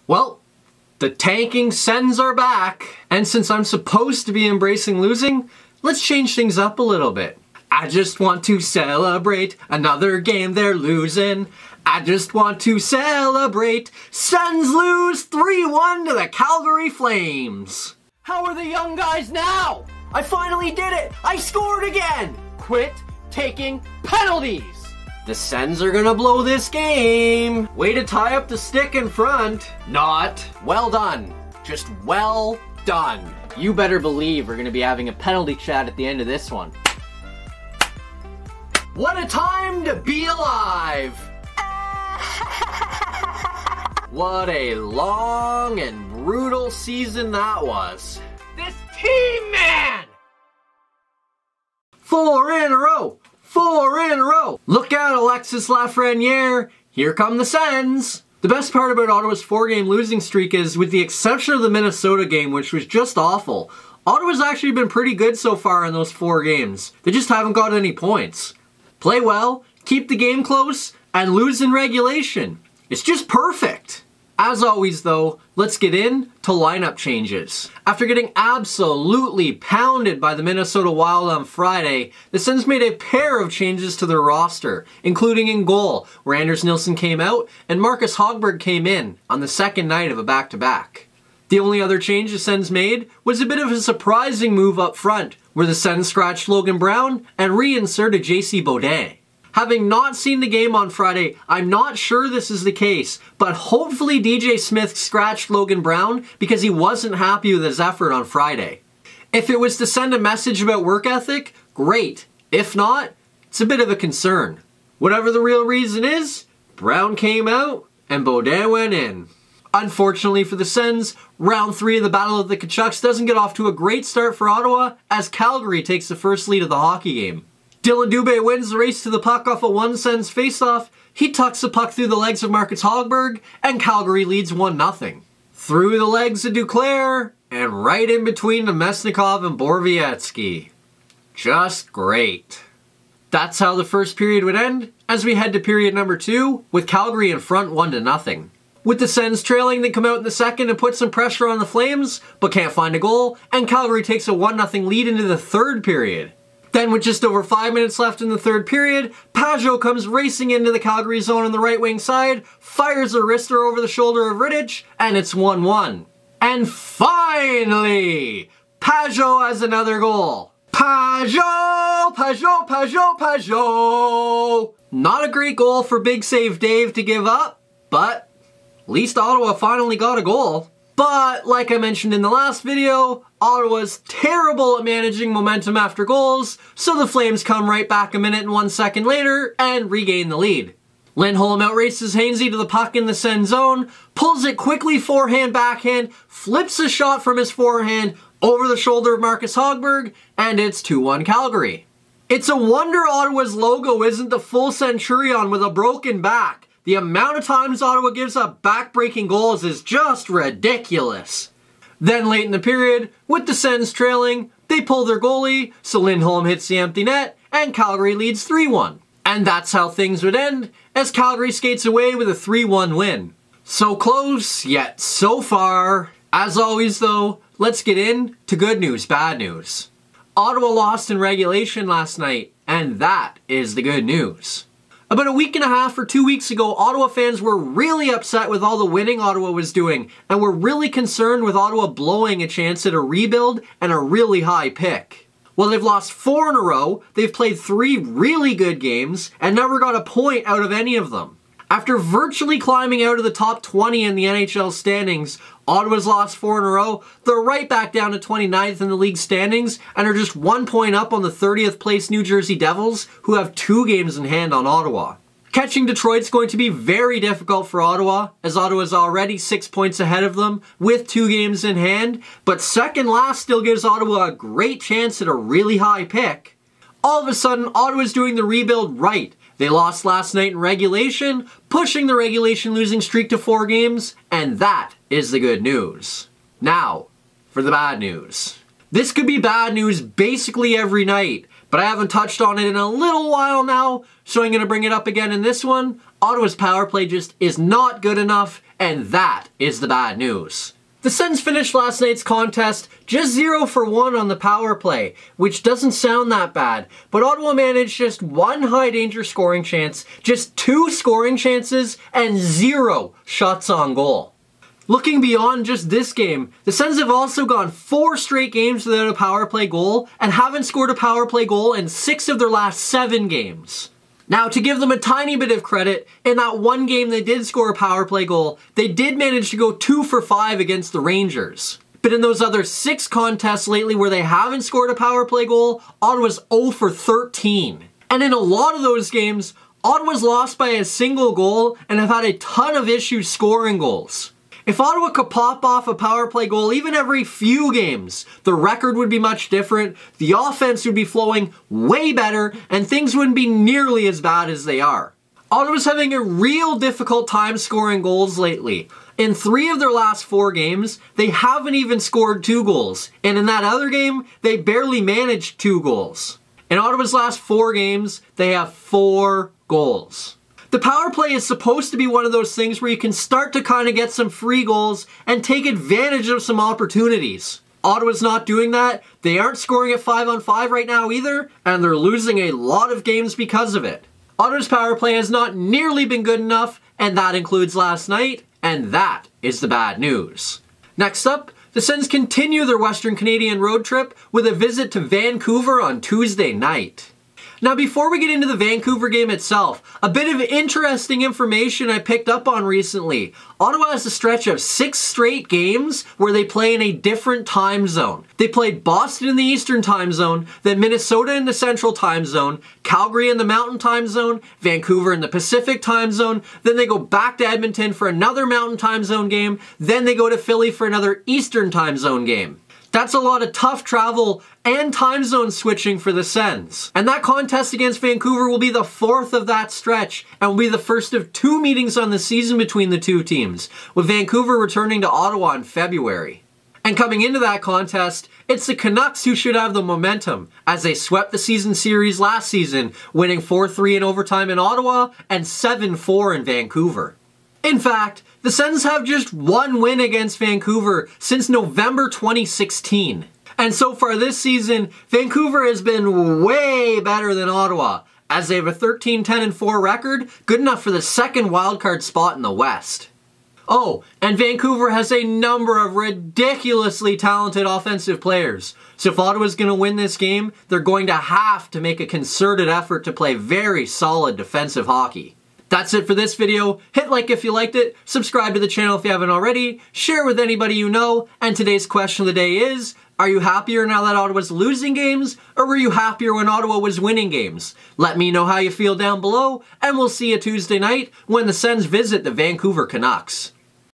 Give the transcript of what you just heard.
Well, the tanking Sens are back. And since I'm supposed to be embracing losing, let's change things up a little bit. I just want to celebrate another game they're losing. I just want to celebrate. Sens lose 3-1 to the Calgary Flames. How are the young guys now? I finally did it! I scored again! Quit taking penalties! The Sens are gonna blow this game. Way to tie up the stick in front. Not. Well done. Just well done. You better believe we're gonna be having a penalty chat at the end of this one. What a time to be alive! What a long and brutal season that was. This team, man! 4 in a row! 4 in a row! Look out, Alexis Lafreniere! Here come the Sens! The best part about Ottawa's 4-game losing streak is, with the exception of the Minnesota game, which was just awful, Ottawa's actually been pretty good so far in those 4 games. They just haven't got any points. Play well, keep the game close, and lose in regulation. It's just perfect! As always though, let's get into lineup changes. After getting absolutely pounded by the Minnesota Wild on Friday, the Sens made a pair of changes to their roster, including in goal, where Anders Nilsson came out and Marcus Hogberg came in on the second night of a back-to-back. The only other change the Sens made was a bit of a surprising move up front, where the Sens scratched Logan Brown and reinserted JC Beaudin. Having not seen the game on Friday, I'm not sure this is the case, but hopefully DJ Smith scratched Logan Brown because he wasn't happy with his effort on Friday. If it was to send a message about work ethic, great. If not, it's a bit of a concern. Whatever the real reason is, Brown came out and Beaudin went in. Unfortunately for the Sens, round 3 of the Battle of the Cachucks doesn't get off to a great start for Ottawa as Calgary takes the first lead of the hockey game. Dylan Dubé wins the race to the puck off a 1 Sens faceoff. He tucks the puck through the legs of Marcus Hogberg, and Calgary leads 1-0. Through the legs of Duclair, and right in between Nemesnikov and Borowiecki. Just great. That's how the first period would end, as we head to period number 2, with Calgary in front 1-0. With the Sens trailing, they come out in the second and put some pressure on the Flames, but can't find a goal, and Calgary takes a 1-0 lead into the third period. Then with just over 5 minutes left in the third period, Pajot comes racing into the Calgary zone on the right wing side, fires a wrister over the shoulder of Rittich, and it's 1-1. And finally, Pajot has another goal. Pajot! Pajot! Pajot! Pajot! Not a great goal for Big Save Dave to give up, but at least Ottawa finally got a goal. But, like I mentioned in the last video, Ottawa's terrible at managing momentum after goals, so the Flames come right back a minute and 1 second later and regain the lead. Lindholm outraces Hainsey to the puck in the Sens zone, pulls it quickly forehand backhand, flips a shot from his forehand over the shoulder of Marcus Hogberg, and it's 2-1 Calgary. It's a wonder Ottawa's logo isn't the full Centurion with a broken back. The amount of times Ottawa gives up back-breaking goals is just ridiculous. Then late in the period, with the Sens trailing, they pull their goalie, so Lindholm hits the empty net, and Calgary leads 3-1. And that's how things would end, as Calgary skates away with a 3-1 win. So close, yet so far. As always though, let's get into good news, bad news. Ottawa lost in regulation last night, and that is the good news. About a week and a half or 2 weeks ago, Ottawa fans were really upset with all the winning Ottawa was doing, and were really concerned with Ottawa blowing a chance at a rebuild and a really high pick. Well, they've lost 4 in a row, they've played 3 really good games, and never got a point out of any of them. After virtually climbing out of the top 20 in the NHL standings, Ottawa's lost 4 in a row, they're right back down to 29th in the league standings and are just 1 point up on the 30th place New Jersey Devils, who have 2 games in hand on Ottawa. Catching Detroit's going to be very difficult for Ottawa, as Ottawa's already 6 points ahead of them with 2 games in hand, but second last still gives Ottawa a great chance at a really high pick. All of a sudden, Ottawa's doing the rebuild right. They lost last night in regulation, pushing the regulation losing streak to 4 games, and that is the good news. Now, for the bad news. This could be bad news basically every night, but I haven't touched on it in a little while now, so I'm going to bring it up again in this one. Ottawa's power play just is not good enough, and that is the bad news. The Sens finished last night's contest just 0 for 1 on the power play, which doesn't sound that bad, but Ottawa managed just 1 high danger scoring chance, just 2 scoring chances, and 0 shots on goal. Looking beyond just this game, the Sens have also gone 4 straight games without a power play goal and haven't scored a power play goal in 6 of their last 7 games. Now, to give them a tiny bit of credit, in that one game they did score a power play goal, they did manage to go 2 for 5 against the Rangers. But in those other 6 contests lately where they haven't scored a power play goal, Ottawa's 0 for 13. And in a lot of those games, Ottawa's lost by a single goal and have had a ton of issues scoring goals. If Ottawa could pop off a power play goal even every few games, the record would be much different, the offense would be flowing way better, and things wouldn't be nearly as bad as they are. Ottawa's having a real difficult time scoring goals lately. In 3 of their last 4 games, they haven't even scored 2 goals, and in that other game, they barely managed 2 goals. In Ottawa's last 4 games, they have 4 goals. The power play is supposed to be one of those things where you can start to kind of get some free goals and take advantage of some opportunities. Ottawa's not doing that. They aren't scoring at 5-on-5 right now either, and they're losing a lot of games because of it. Ottawa's power play has not nearly been good enough, and that includes last night, and that is the bad news. Next up, the Sens continue their Western Canadian road trip with a visit to Vancouver on Tuesday night. Now, before we get into the Vancouver game itself, a bit of interesting information I picked up on recently. Ottawa has a stretch of 6 straight games where they play in a different time zone. They played Boston in the Eastern time zone, then Minnesota in the Central time zone, Calgary in the Mountain time zone, Vancouver in the Pacific time zone, then they go back to Edmonton for another Mountain time zone game, then they go to Philly for another Eastern time zone game. That's a lot of tough travel and time zone switching for the Sens. And that contest against Vancouver will be the 4th of that stretch and will be the first of 2 meetings on the season between the 2 teams, with Vancouver returning to Ottawa in February. And coming into that contest, it's the Canucks who should have the momentum, as they swept the season series last season, winning 4-3 in overtime in Ottawa and 7-4 in Vancouver. In fact, the Sens have just 1 win against Vancouver since November 2016. And so far this season, Vancouver has been way better than Ottawa, as they have a 13-10-4 record, good enough for the 2nd wildcard spot in the West. Oh, and Vancouver has a number of ridiculously talented offensive players. So if Ottawa's going to win this game, they're going to have to make a concerted effort to play very solid defensive hockey. That's it for this video. Hit like if you liked it, subscribe to the channel if you haven't already, share with anybody you know, and today's question of the day is, are you happier now that Ottawa's losing games, or were you happier when Ottawa was winning games? Let me know how you feel down below, and we'll see you Tuesday night when the Sens visit the Vancouver Canucks.